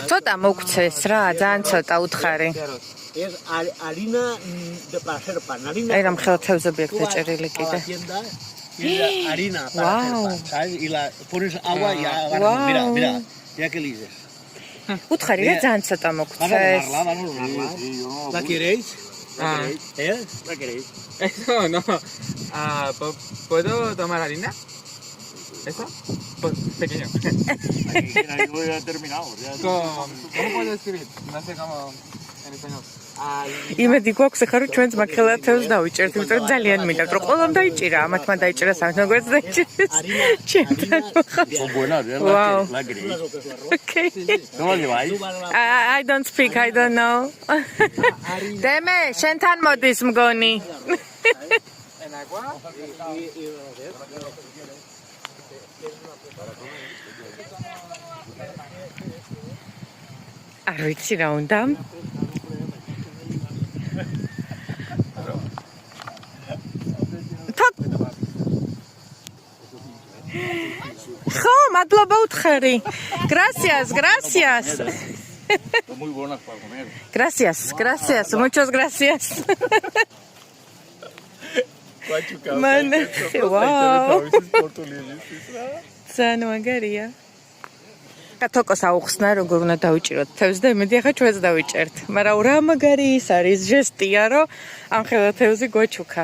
ცოტა მოგცეს რა, ძალიან ცოტა უთხარი. Es harina para hacer pan. Harina. აი რამ ხელთევზები აქვს დაჭერილი კიდე. Harina para hacer pan, ¿sabes? Y la pones agua y mira, ya que lises. უთხარი რა ძალიან ცოტა მოგცეს. ¿La queréis? ¿Eh? ¿La queréis? Eso no. ¿Puedo tomar harina? ¿Eso? Pues pequeño. Ahí voy a terminar. ¿Cómo puedo escribir? No sé cómo en español. იმედი გვაქვს ახლა რომ ჩვენც მაგხელათევს დავიჭერთ, იმიტომ რომ ძალიან მინდა რომ ყველამ დაიჭირა, ამათმა დაიჭირა სამს მოგერც დაიჭირეს. ჩემთან. Wow. Okay. ¿Cómo lleváis? I don't speak, I don't know. დემე, შენთან მოდის მგონი. ¿En agua? არ ვიცი რა უნდა. ხო, მადლობა უთხარი. Gracias, gracias. Muy buenas para comer. Gracias, gracias, muchas gracias. Man, wow. ძალიან მაგარია. კათოკოს აუხსნა როგორ უნდა დავიჭიროთ თევზს და იმედი ახლა ჩვენც დავიჭერთ. მაგრამ რა მაგარი ის არის ჟესტია რომ ამ ხელათევზი გვაჩუქა.